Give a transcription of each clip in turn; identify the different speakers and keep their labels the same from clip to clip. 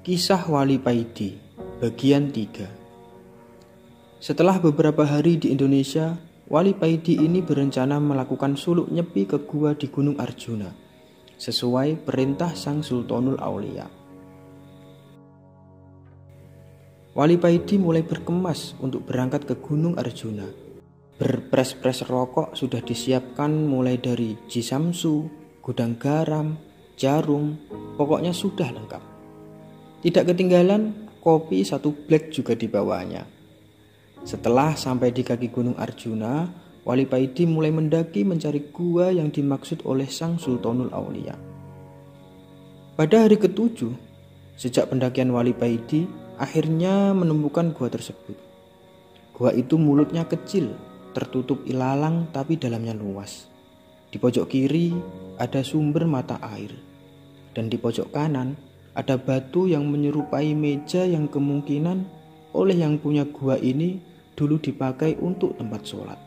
Speaker 1: Kisah Wali Paidi, bagian 3. Setelah beberapa hari di Indonesia, Wali Paidi ini berencana melakukan suluk nyepi ke gua di Gunung Arjuna, sesuai perintah Sang Sultanul Aulia. Wali Paidi mulai berkemas untuk berangkat ke Gunung Arjuna. Berpres-pres rokok sudah disiapkan mulai dari jisamsu, gudang garam, jarum, pokoknya sudah lengkap. Tidak ketinggalan, kopi 1 black juga dibawanya. Setelah sampai di kaki Gunung Arjuna, Wali Paidi mulai mendaki mencari gua yang dimaksud oleh Sang Sultanul Aulia. Pada hari ke-7, sejak pendakian Wali Paidi, akhirnya menemukan gua tersebut. Gua itu mulutnya kecil, tertutup ilalang tapi dalamnya luas. Di pojok kiri ada sumber mata air, dan di pojok kanan ada batu yang menyerupai meja yang kemungkinan oleh yang punya gua ini dulu dipakai untuk tempat sholat.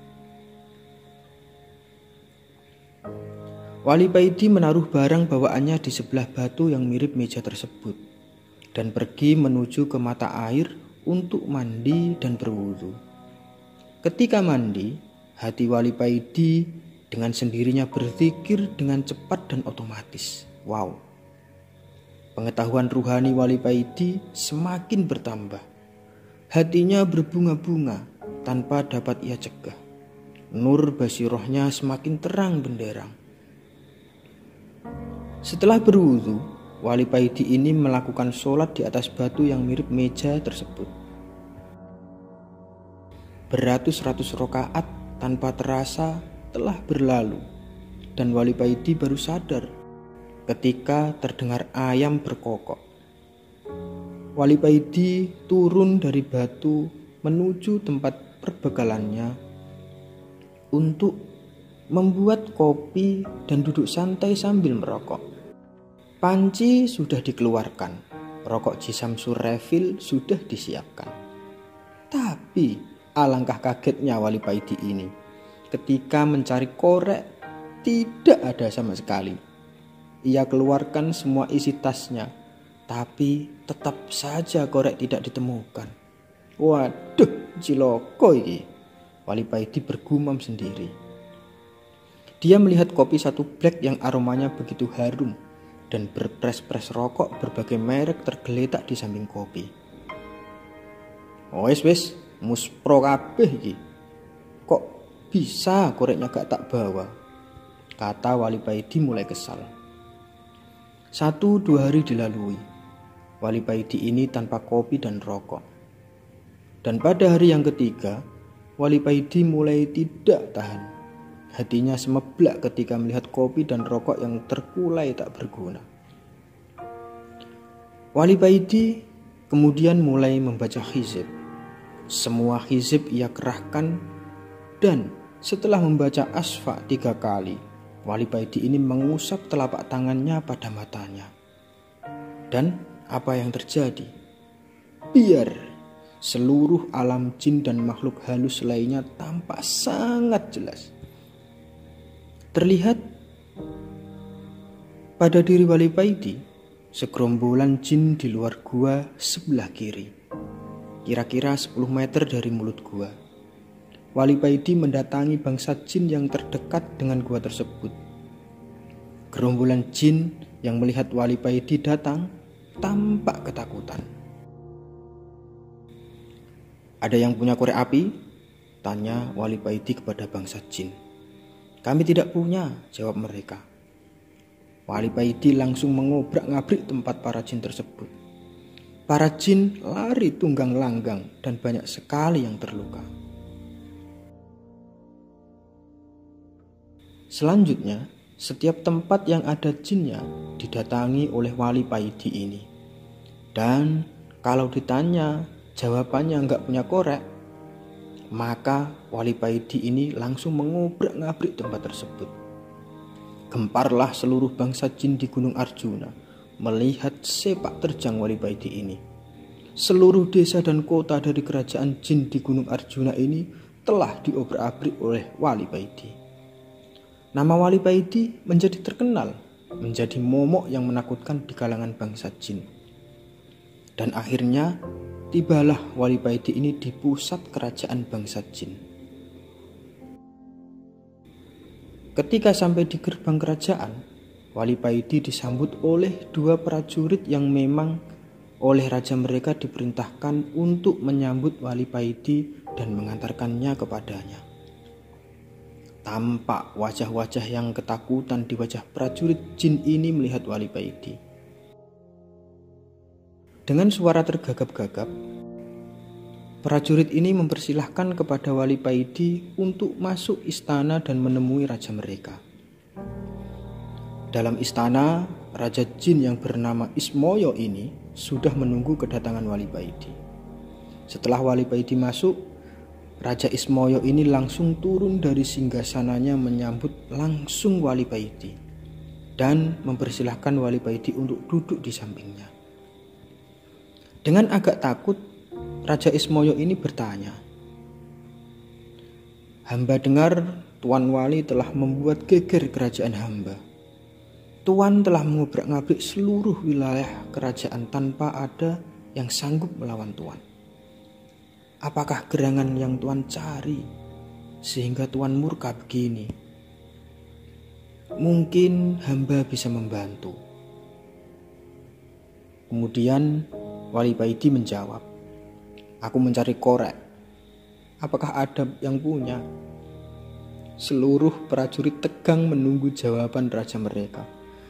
Speaker 1: Wali Paidi menaruh barang bawaannya di sebelah batu yang mirip meja tersebut dan pergi menuju ke mata air untuk mandi dan berwudu. Ketika mandi, hati Wali Paidi dengan sendirinya berzikir dengan cepat dan otomatis. Wow. Pengetahuan ruhani Wali Paidi semakin bertambah. Hatinya berbunga-bunga tanpa dapat ia cegah. Nur basirohnya semakin terang benderang. Setelah berwudu, Wali Paidi ini melakukan sholat di atas batu yang mirip meja tersebut. Beratus-ratus rakaat tanpa terasa telah berlalu, dan Wali Paidi baru sadar ketika terdengar ayam berkokok. Wali Paidi turun dari batu menuju tempat perbekalannya untuk membuat kopi dan duduk santai sambil merokok. Panci sudah dikeluarkan, rokok jisamsu refill sudah disiapkan. Tapi alangkah kagetnya Wali Paidi ini ketika mencari korek, tidak ada sama sekali. Ia keluarkan semua isi tasnya, tapi tetap saja korek tidak ditemukan. Waduh, ciloko ini. Wali Paidi bergumam sendiri. Dia melihat kopi 1 black yang aromanya begitu harum dan berpres-pres rokok berbagai merek tergeletak di samping kopi. Wes, muspro kabeh iki. Kok bisa koreknya gak tak bawa? Kata Wali Paidi mulai kesal. 1-2 hari dilalui, Wali Paidi ini tanpa kopi dan rokok. Dan pada hari yang ketiga, Wali Paidi mulai tidak tahan. Hatinya semeblak ketika melihat kopi dan rokok yang terkulai tak berguna. Wali Paidi kemudian mulai membaca hizib. Semua hizib ia kerahkan, dan setelah membaca asfa 3 kali, Wali Paidi ini mengusap telapak tangannya pada matanya. Dan apa yang terjadi? Biar seluruh alam jin dan makhluk halus lainnya tampak sangat jelas. Terlihat pada diri Wali Paidi segerombolan jin di luar gua sebelah kiri, kira-kira 10 meter dari mulut gua. Wali Paidi mendatangi bangsa jin yang terdekat dengan gua tersebut. Gerombolan jin yang melihat Wali Paidi datang tampak ketakutan. Ada yang punya korek api? Tanya Wali Paidi kepada bangsa jin. Kami tidak punya, jawab mereka. Wali Paidi langsung mengobrak-ngabrik tempat para jin tersebut. Para jin lari tunggang langgang dan banyak sekali yang terluka. Selanjutnya, setiap tempat yang ada jinnya didatangi oleh Wali Paidi ini. Dan kalau ditanya jawabannya nggak punya korek, maka Wali Paidi ini langsung mengobrak-ngabrik tempat tersebut. Gemparlah seluruh bangsa jin di Gunung Arjuna melihat sepak terjang Wali Paidi ini. Seluruh desa dan kota dari kerajaan jin di Gunung Arjuna ini telah diobrak-abrik oleh Wali Paidi. Nama Wali Paidi menjadi terkenal, menjadi momok yang menakutkan di kalangan bangsa jin. Dan akhirnya tibalah Wali Paidi ini di pusat kerajaan bangsa jin. Ketika sampai di gerbang kerajaan, Wali Paidi disambut oleh 2 prajurit yang memang oleh raja mereka diperintahkan untuk menyambut Wali Paidi dan mengantarkannya kepadanya. Tampak wajah-wajah yang ketakutan di wajah prajurit jin ini melihat Wali Paidi. Dengan suara tergagap-gagap, prajurit ini mempersilahkan kepada Wali Paidi untuk masuk istana dan menemui raja mereka. Dalam istana, raja jin yang bernama Ismoyo ini sudah menunggu kedatangan Wali Paidi. Setelah Wali Paidi masuk, Raja Ismoyo ini langsung turun dari singgasananya menyambut langsung Wali Paidi dan mempersilahkan Wali Paidi untuk duduk di sampingnya. Dengan agak takut, Raja Ismoyo ini bertanya, "Hamba dengar Tuan Wali telah membuat geger kerajaan hamba. Tuan telah mengobrak-ngabrik seluruh wilayah kerajaan tanpa ada yang sanggup melawan Tuan. Apakah gerangan yang Tuan cari sehingga Tuan murka begini? Mungkin hamba bisa membantu." Kemudian Wali Paidi menjawab, "Aku mencari korek. Apakah ada yang punya?" Seluruh prajurit tegang menunggu jawaban raja mereka.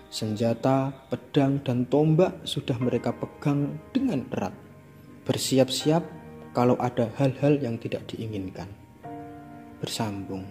Speaker 1: Senjata, pedang, dan tombak sudah mereka pegang dengan erat, bersiap-siap kalau ada hal-hal yang tidak diinginkan. Bersambung.